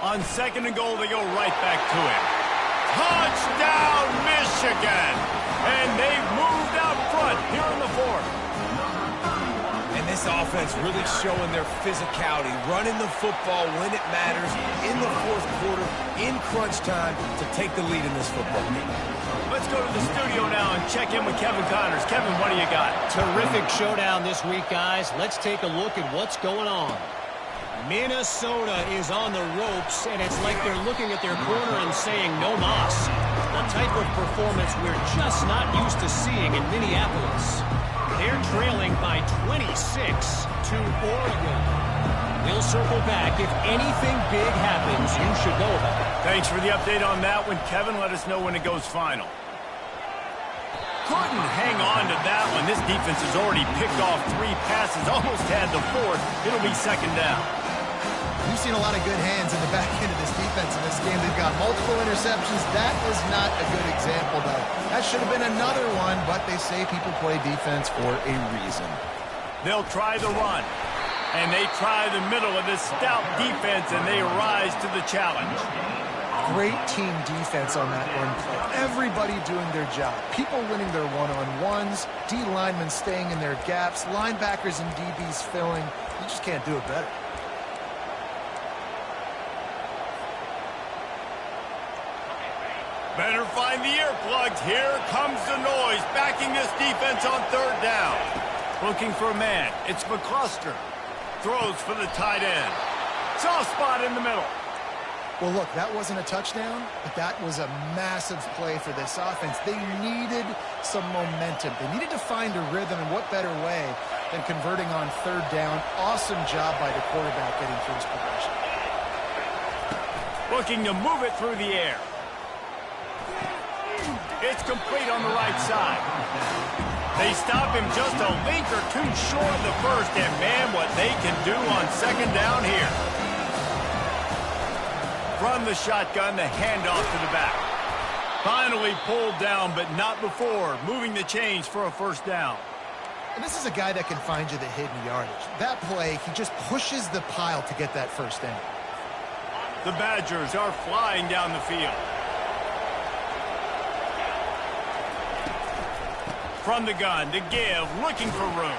On second and goal, they go right back to it. Touchdown, Michigan! And they've moved out front here in the fourth. And this offense really showing their physicality, running the football when it matters, in the fourth quarter, in crunch time, to take the lead in this football game. Let's go to the studio now and check in with Kevin Connors. Kevin, what do you got? Terrific showdown this week, guys. Let's take a look at what's going on. Minnesota is on the ropes, and it's like they're looking at their corner and saying, no mas. A type of performance we're just not used to seeing in Minneapolis. They're trailing by 26 to Oregon. We'll circle back. If anything big happens, you should know about it. Thanks for the update on that one, Kevin. Let us know when it goes final. Couldn't hang on to that one. This defense has already picked off 3 passes, almost had the 4th. It'll be second down. We've seen a lot of good hands in the back end of this defense in this game. They've got multiple interceptions. That was not a good example, though. That should have been another one, but they say people play defense for a reason. They'll try the run, and they try the middle of this stout defense, and they rise to the challenge. Great team defense on that run play. Everybody doing their job. People winning their one-on-ones, D linemen staying in their gaps, linebackers and DBs filling. You just can't do it better. Better find the earplugs. Here comes the noise, backing this defense on third down. Looking for a man. It's McCluster. Throws for the tight end. Soft spot in the middle. Well, look, that wasn't a touchdown, but that was a massive play for this offense. They needed some momentum. They needed to find a rhythm, and what better way than converting on third down. Awesome job by the quarterback getting through his progression. Looking to move it through the air. It's complete on the right side. They stop him just a link or two short of the first, and man, what they can do on second down here. From the shotgun, the handoff to the back. Finally pulled down, but not before moving the chains for a first down. And this is a guy that can find you the hidden yardage. That play, he just pushes the pile to get that first down. The Badgers are flying down the field. From the gun to give, looking for room.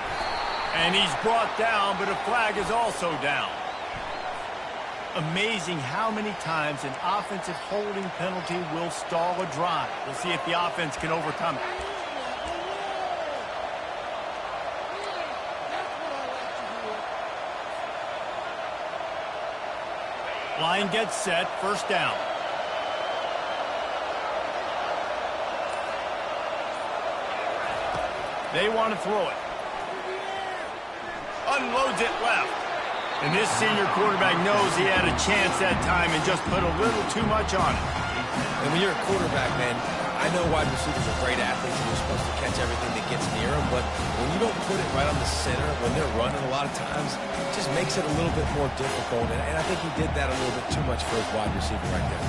And he's brought down, but a flag is also down. Amazing how many times an offensive holding penalty will stall a drive. We'll see if the offense can overcome it. Line gets set, first down. They want to throw it. Unloads it left. And this senior quarterback knows he had a chance that time and just put a little too much on it. And when you're a quarterback, man, I know wide receivers are great athletes and you're supposed to catch everything that gets near them, but when you don't put it right on the center, when they're running a lot of times, it just makes it a little bit more difficult. And I think he did that a little bit too much for his wide receiver right there.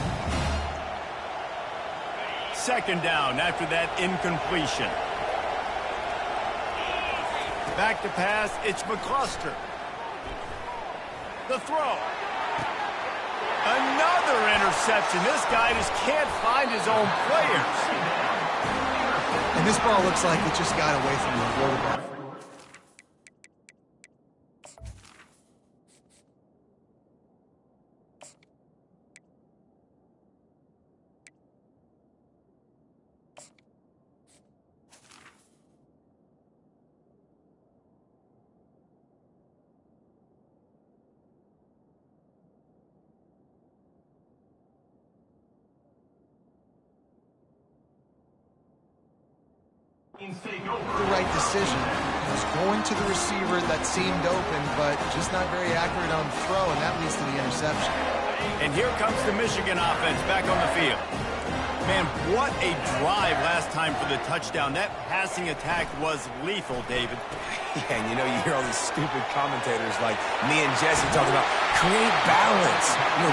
Second down after that incompletion. Back to pass, it's McCluster. The throw. Another interception. This guy just can't find his own players. And this ball looks like it just got away from the quarterback. The right decision. He was going to the receiver that seemed open, but just not very accurate on the throw, and that leads to the interception. And here comes the Michigan offense back on the field. Man, what a drive last time for the touchdown. That passing attack was lethal, David. Yeah, and you know, you hear all these stupid commentators like me and Jesse talking about create balance,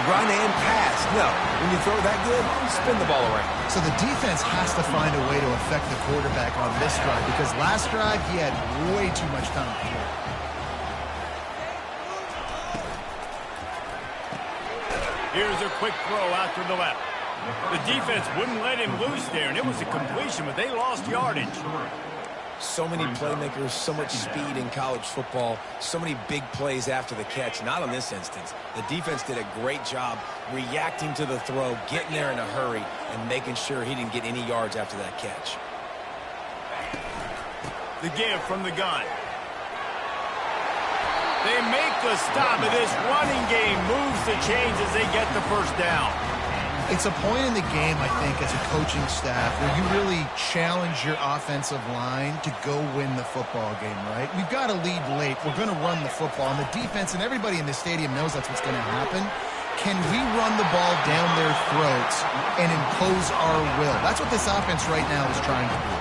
run and pass. No, when you throw that good, spin the ball around. So the defense has to find a way to affect the quarterback on this drive because last drive he had way too much time to throw. Here's a quick throw out to the left. The defense wouldn't let him loose there, and it was a completion, but they lost yardage. So many playmakers, so much speed in college football, so many big plays after the catch. Not in this instance. The defense did a great job reacting to the throw, getting there in a hurry, and making sure he didn't get any yards after that catch. The give from the gun. They make the stop, and this running game moves the chains as they get the first down. It's a point in the game, I think, as a coaching staff where you really challenge your offensive line to go win the football game, right? We've got to lead late. We're going to run the football. And the defense and everybody in the stadium knows that's what's going to happen. Can we run the ball down their throats and impose our will? That's what this offense right now is trying to do.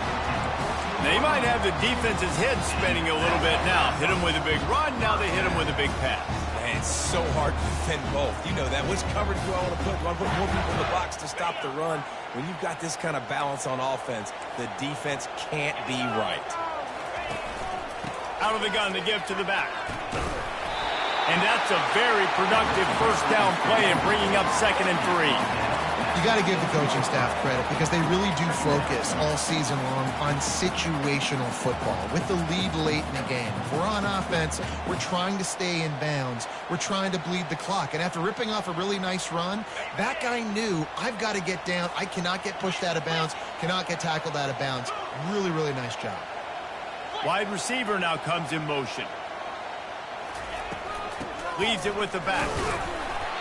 They might have the defense's head spinning a little bit now. Hit them with a big run, now they hit them with a big pass. Man, it's so hard to defend both. You know that. Which coverage do I want to put? Do I put more people in the box to stop the run? When you've got this kind of balance on offense, the defense can't be right. Out of the gun, the give to the back. And that's a very productive first down play and bringing up 2nd and 3. You got to give the coaching staff credit because they really do focus all season long on situational football with the lead late in the game. If we're on offense, we're trying to stay in bounds. We're trying to bleed the clock. And after ripping off a really nice run, that guy knew, I've got to get down. I cannot get pushed out of bounds, cannot get tackled out of bounds. Really, really nice job. Wide receiver now comes in motion. Leaves it with the back.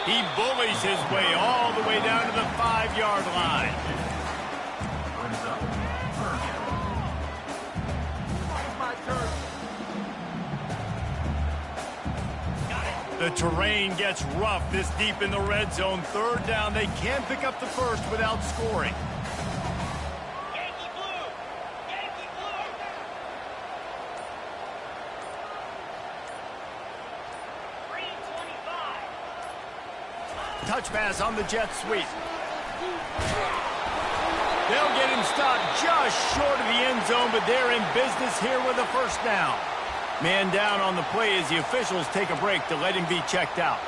He bullies his way all the way down to the 5-yard line. The terrain gets rough this deep in the red zone. 3rd down. They can't pick up the first without scoring. Touch pass on the jet sweep. They'll get him stopped just short of the end zone, but they're in business here with a first down. Man down on the play as the officials take a break to let him be checked out.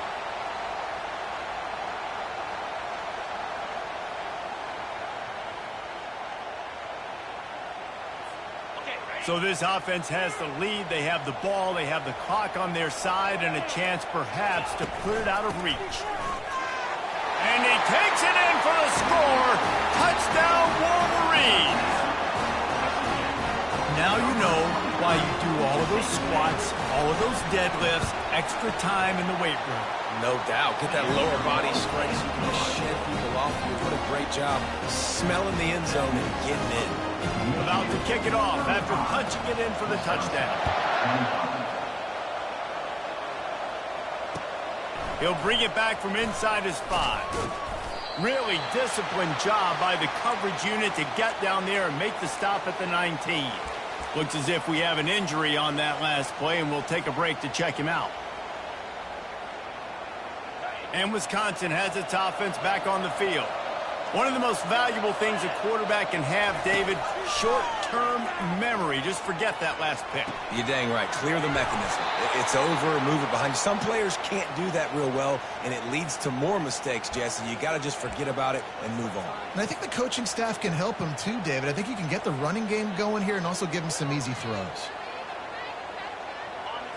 So this offense has the lead. They have the ball. They have the clock on their side and a chance perhaps to put it out of reach. And he takes it in for the score. Touchdown, Wolverines. Now you know why you do all of those squats, all of those deadlifts, extra time in the weight room. No doubt. Get that lower body strength so you can just shed people off you. What a great job smelling the end zone and getting in. About to kick it off after punching it in for the touchdown. He'll bring it back from inside his 5. Really disciplined job by the coverage unit to get down there and make the stop at the 19. Looks as if we have an injury on that last play, and we'll take a break to check him out. And Wisconsin has its offense back on the field. One of the most valuable things a quarterback can have, David, short-term memory. Just forget that last pick. You're dang right. Clear the mechanism. It's over, move it behind you. Some players can't do that real well, and it leads to more mistakes, Jesse. You got to just forget about it and move on. And I think the coaching staff can help him too, David. I think you can get the running game going here and also give him some easy throws.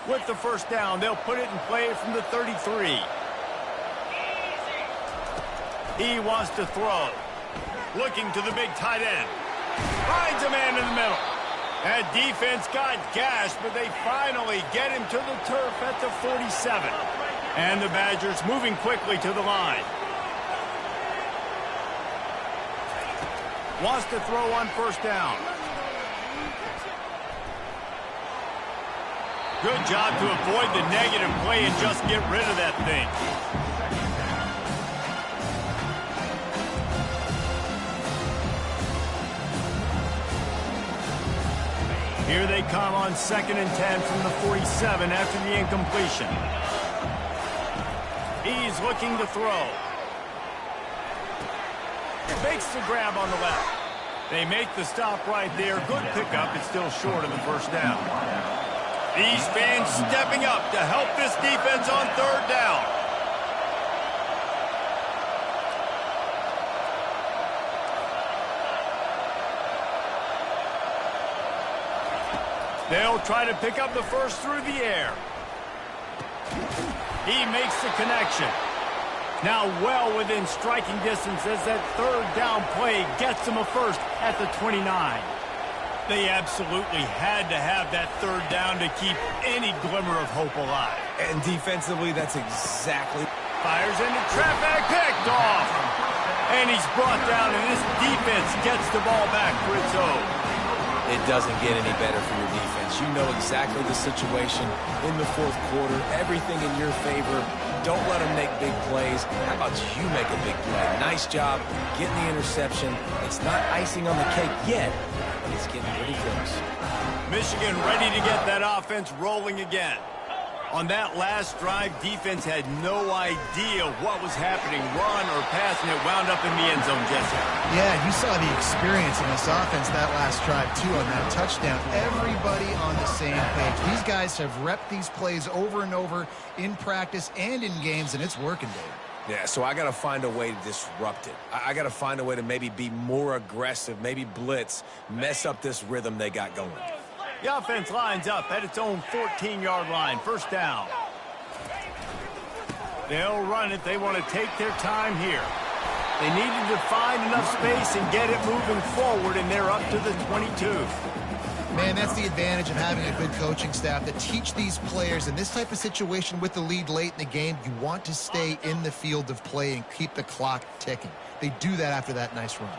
With the first down, they'll put it in play from the 33. He wants to throw. Looking to the big tight end. Finds a man in the middle. That defense got gashed, but they finally get him to the turf at the 47. And the Badgers moving quickly to the line. Wants to throw on first down. Good job to avoid the negative play and just get rid of that thing. Here they come on 2nd and 10 from the 47 after the incompletion. He's looking to throw. Makes the grab on the left. They make the stop right there. Good pickup. It's still short of the first down. These fans stepping up to help this defense on 3rd down. They'll try to pick up the first through the air. He makes the connection. Now well within striking distance as that 3rd down play gets them a first at the 29. They absolutely had to have that 3rd down to keep any glimmer of hope alive. And defensively, that's exactly... Fires into traffic, picked off. And he's brought down, and this defense gets the ball back for its own. It doesn't get any better for your defense. You know exactly the situation in the 4th quarter. Everything in your favor. Don't let them make big plays. How about you make a big play? Nice job getting the interception. It's not icing on the cake yet, but it's getting pretty close. Michigan ready to get that offense rolling again. On that last drive, defense had no idea what was happening. Run or pass, and it wound up in the end zone, Jesse. Yeah, you saw the experience in this offense that last drive, too, on that touchdown. Everybody on the same page. These guys have repped these plays over and over in practice and in games, and it's working, Dave. Yeah, so I got to find a way to disrupt it. I got to find a way to maybe be more aggressive, maybe blitz, mess up this rhythm they got going. The offense lines up at its own 14-yard line. First down. They'll run it. They want to take their time here. They needed to find enough space and get it moving forward, and they're up to the 22. Man, that's the advantage of having a good coaching staff that teach these players in this type of situation with the lead late in the game. You want to stay in the field of play and keep the clock ticking. They do that after that nice run.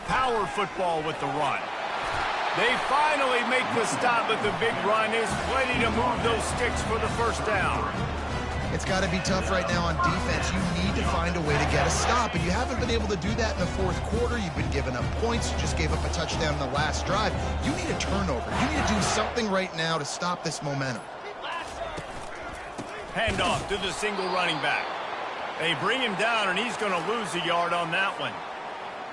Power football with the run. They finally make the stop, but the big run is plenty to move those sticks for the first down. It's got to be tough right now on defense. You need to find a way to get a stop, and you haven't been able to do that in the 4th quarter. You've been giving up points. You just gave up a touchdown in the last drive. You need a turnover. You need to do something right now to stop this momentum. Handoff to the single running back. They bring him down, and he's going to lose a yard on that one.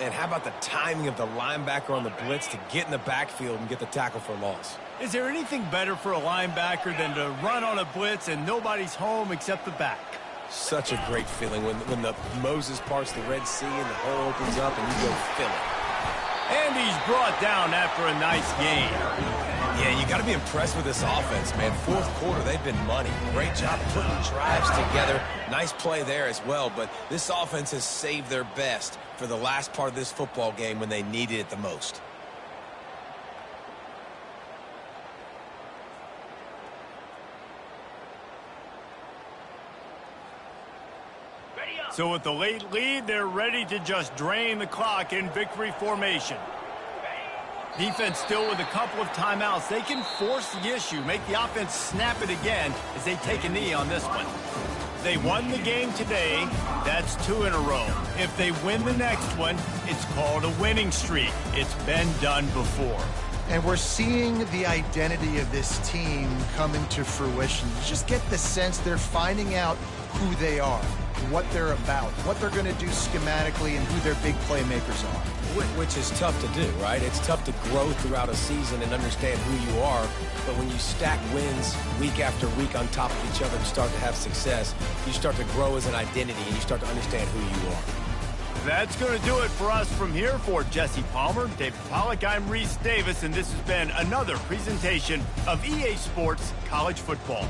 And how about the timing of the linebacker on the blitz to get in the backfield and get the tackle for a loss? Is there anything better for a linebacker than to run on a blitz and nobody's home except the back? Such a great feeling when the Moses parts the Red Sea and the hole opens up and you go fill it. And he's brought down after a nice gain. Yeah, you got to be impressed with this offense, man. 4th quarter, they've been money. Great job putting drives together. Nice play there as well, but this offense has saved their best for the last part of this football game when they needed it the most. So with the late lead, they're ready to just drain the clock in victory formation. Defense still with a couple of timeouts. They can force the issue, make the offense snap it again as they take a knee on this one. They won the game today. That's 2 in a row. If they win the next one, it's called a winning streak. It's been done before. And we're seeing the identity of this team come into fruition. You just get the sense they're finding out who they are, what they're about, what they're going to do schematically, and who their big playmakers are. Which is tough to do, right? It's tough to grow throughout a season and understand who you are. But when you stack wins week after week on top of each other and start to have success, you start to grow as an identity and you start to understand who you are. That's going to do it for us from here. For Jesse Palmer, David Pollack, I'm Reese Davis, and this has been another presentation of EA Sports College Football.